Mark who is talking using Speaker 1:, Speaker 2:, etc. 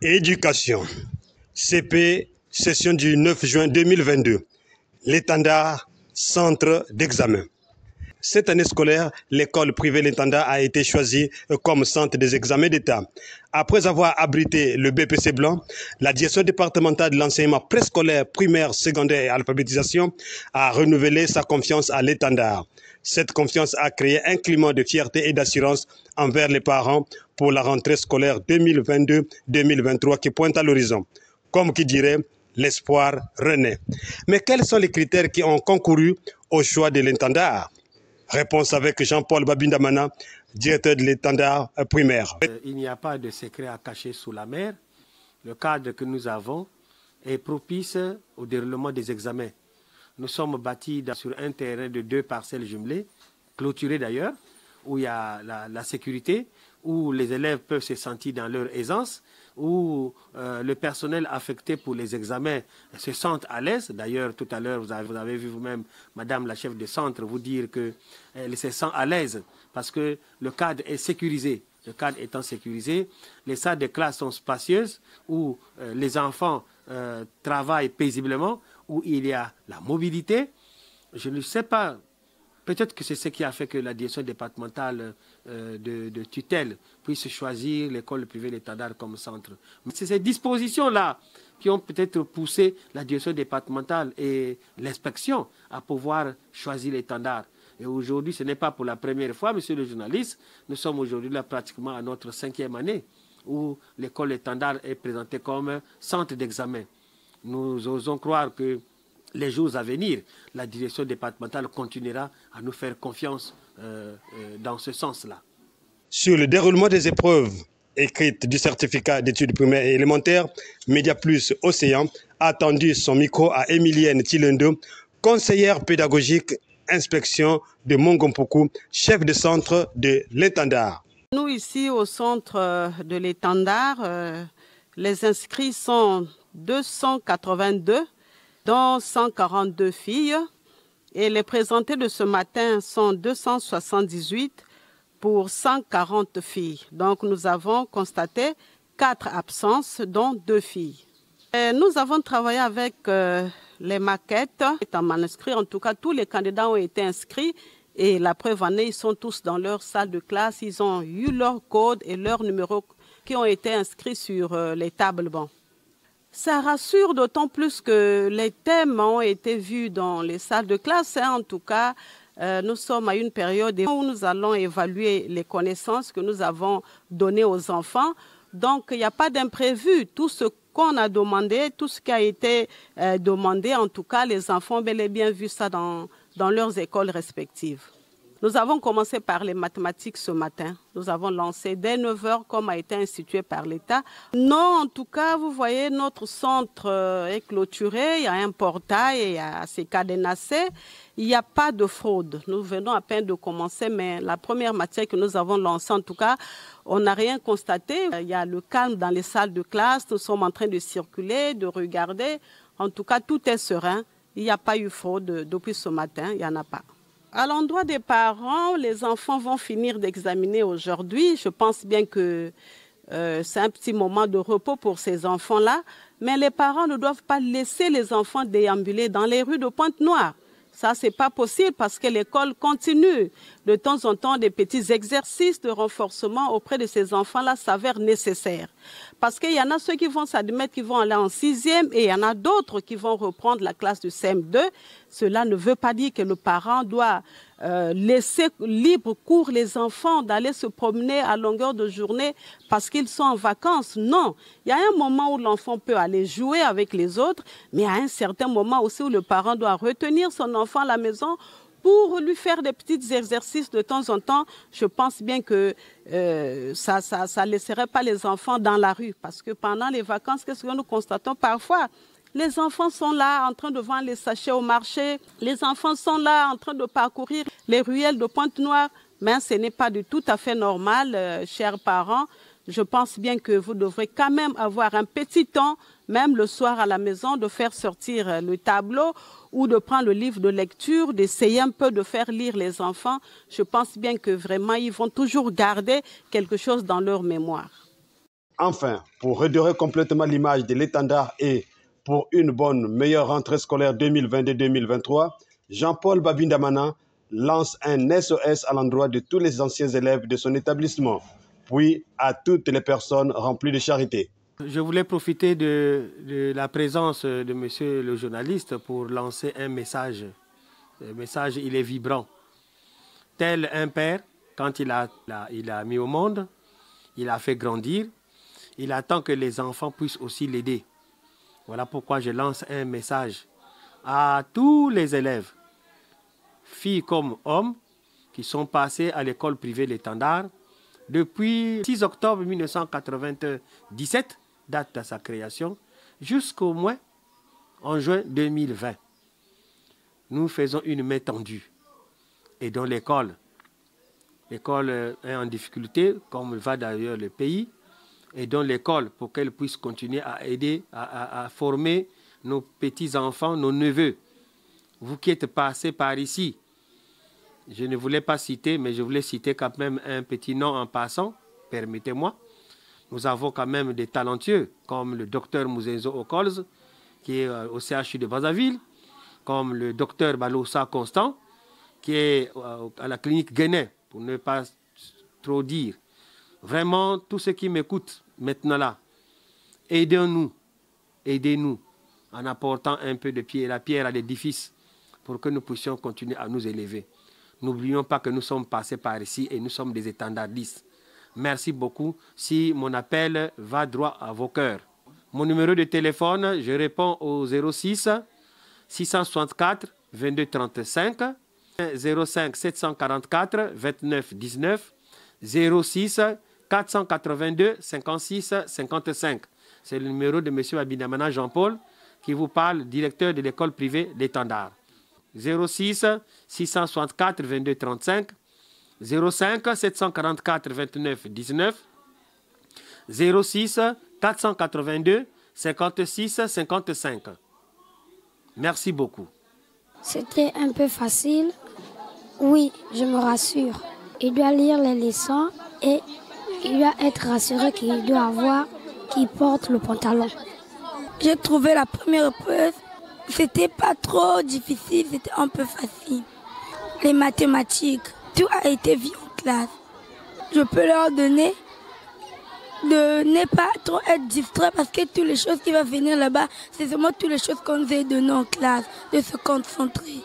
Speaker 1: Éducation. CP, session du 9 juin 2022. L'Étendard, centre d'examen. Cette année scolaire, l'école privée L'Étendard a été choisie comme centre des examens d'État. Après avoir abrité le BPC Blanc, la direction départementale de l'enseignement préscolaire, primaire, secondaire et alphabétisation a renouvelé sa confiance à L'Étendard. Cette confiance a créé un climat de fierté et d'assurance envers les parents pour la rentrée scolaire 2022-2023 qui pointe à l'horizon. Comme qui dirait, l'espoir renaît. Mais quels sont les critères qui ont concouru au choix de L'Étendard? Réponse avec Jean-Paul Babindamana, directeur de l'Étendard primaire.
Speaker 2: Il n'y a pas de secret à cacher sous la mer. Le cadre que nous avons est propice au déroulement des examens. Nous sommes bâtis sur un terrain de 2 parcelles jumelées, clôturées d'ailleurs, où il y a la sécurité, où les élèves peuvent se sentir dans leur aisance, où le personnel affecté pour les examens se sent à l'aise. D'ailleurs, tout à l'heure, vous avez vu vous-même, Madame la chef de centre, vous dire qu'elle se sent à l'aise parce que le cadre est sécurisé. Le cadre étant sécurisé, les salles de classe sont spacieuses, où les enfants travaillent paisiblement, où il y a la mobilité. Je ne sais pas, peut-être que c'est ce qui a fait que la direction départementale de tutelle puisse choisir l'école privée L'Étendard comme centre. Mais c'est ces dispositions-là qui ont peut-être poussé la direction départementale et l'inspection à pouvoir choisir L'Étendard. Et aujourd'hui, ce n'est pas pour la première fois, monsieur le journaliste, nous sommes aujourd'hui là pratiquement à notre 5e année où l'école L'Étendard est présentée comme centre d'examen. Nous osons croire que les jours à venir, la direction départementale continuera à nous faire confiance dans ce sens-là.
Speaker 1: Sur le déroulement des épreuves écrites du certificat d'études primaires et élémentaires, Média Plus Océan a tendu son micro à Emilienne Tilendo, conseillère pédagogique inspection de Mongompoku, chef de centre de l'Étendard.
Speaker 3: Nous ici au centre de l'Étendard, les inscrits sont 282, dont 142 filles, et les présentés de ce matin sont 278 pour 140 filles. Donc nous avons constaté 4 absences, dont 2 filles. Et nous avons travaillé avec les maquettes, en manuscrit, en tout cas tous les candidats ont été inscrits et la preuve en est, ils sont tous dans leur salle de classe, ils ont eu leur code et leur numéro qui ont été inscrits sur les tables bancs. Ça rassure d'autant plus que les thèmes ont été vus dans les salles de classe. En tout cas, nous sommes à une période où nous allons évaluer les connaissances que nous avons données aux enfants. Donc, il n'y a pas d'imprévu. Tout ce qu'on a demandé, tout ce qui a été demandé, en tout cas, les enfants ont bel et bien vu ça dans leurs écoles respectives. Nous avons commencé par les mathématiques ce matin. Nous avons lancé dès 9 h comme a été institué par l'État. Non, en tout cas, vous voyez, notre centre est clôturé. Il y a un portail, il y a c'est cadenassé. Il n'y a pas de fraude. Nous venons à peine de commencer, mais la première matière que nous avons lancée, en tout cas, on n'a rien constaté. Il y a le calme dans les salles de classe. Nous sommes en train de circuler, de regarder. En tout cas, tout est serein. Il n'y a pas eu fraude depuis ce matin. Il n'y en a pas. À l'endroit des parents, les enfants vont finir d'examiner aujourd'hui. Je pense bien que c'est un petit moment de repos pour ces enfants-là. Mais les parents ne doivent pas laisser les enfants déambuler dans les rues de Pointe-Noire. Ça, ce n'est pas possible parce que l'école continue. De temps en temps, des petits exercices de renforcement auprès de ces enfants-là s'avèrent nécessaires. Parce qu'il y en a ceux qui vont s'admettre qu'ils vont aller en 6e et il y en a d'autres qui vont reprendre la classe de CM2. Cela ne veut pas dire que le parent doit laisser libre cours les enfants d'aller se promener à longueur de journée parce qu'ils sont en vacances. Non, il y a un moment où l'enfant peut aller jouer avec les autres, mais il y a un certain moment aussi où le parent doit retenir son enfant à la maison pour lui faire des petits exercices de temps en temps. Je pense bien que ça ne laisserait pas les enfants dans la rue parce que pendant les vacances, qu'est-ce que nous constatons parfois ? Les enfants sont là en train de vendre les sachets au marché. Les enfants sont là en train de parcourir les ruelles de Pointe-Noire. Mais ce n'est pas du tout à fait normal, chers parents. je pense bien que vous devrez quand même avoir un petit temps, même le soir à la maison, de faire sortir le tableau ou de prendre le livre de lecture, d'essayer un peu de faire lire les enfants. Je pense bien que vraiment, ils vont toujours garder quelque chose dans leur mémoire.
Speaker 1: Enfin, pour redorer complètement l'image de l'étendard et pour une bonne, meilleure rentrée scolaire 2022-2023, Jean-Paul Babindamana lance un SOS à l'endroit de tous les anciens élèves de son établissement, puis à toutes les personnes remplies de charité.
Speaker 2: Je voulais profiter de la présence de monsieur le journaliste pour lancer un message. Le message, il est vibrant. Tel un père, quand il a mis au monde, il a fait grandir, il attend que les enfants puissent aussi l'aider. Voilà pourquoi je lance un message à tous les élèves, filles comme hommes, qui sont passés à l'école privée L'Étendard depuis 6 octobre 1997, date de sa création, jusqu'au moins en juin 2020. Nous faisons une main tendue. Et dans l'école est en difficulté, comme va d'ailleurs le pays, et dans l'école pour qu'elle puisse continuer à aider, à former nos petits-enfants, nos neveux. Vous qui êtes passés par ici, je ne voulais pas citer, mais je voulais citer quand même un petit nom en passant, permettez-moi. Nous avons quand même des talentueux, comme le docteur Mouzenzo Okols, qui est au CHU de Brazzaville, comme le docteur Balossa Constant, qui est à la clinique Guénet, pour ne pas trop dire. Vraiment, tous ceux qui m'écoutent maintenant là, aidez-nous en apportant un peu de la pierre à l'édifice pour que nous puissions continuer à nous élever. N'oublions pas que nous sommes passés par ici et nous sommes des étendardistes. Merci beaucoup si mon appel va droit à vos cœurs. Mon numéro de téléphone, je réponds au 06 664 22 35, 05 744 29 19, 06 482 56 55. C'est le numéro de M. Babindamana Jean-Paul qui vous parle, directeur de l'école privée L'Étendard. 06 664 22 35, 05 744 29 19, 06 482 56 55. Merci beaucoup.
Speaker 4: C'était un peu facile. Oui, je me rassure. Il doit lire les leçons et il doit être rassuré qu'il doit avoir qui porte le pantalon.
Speaker 5: J'ai trouvé la première épreuve. C'était pas trop difficile, c'était un peu facile. Les mathématiques, tout a été vu en classe. Je peux leur donner de ne pas trop être distrait parce que toutes les choses qui vont venir là-bas, c'est seulement toutes les choses qu'on nous a données en classe, de se concentrer.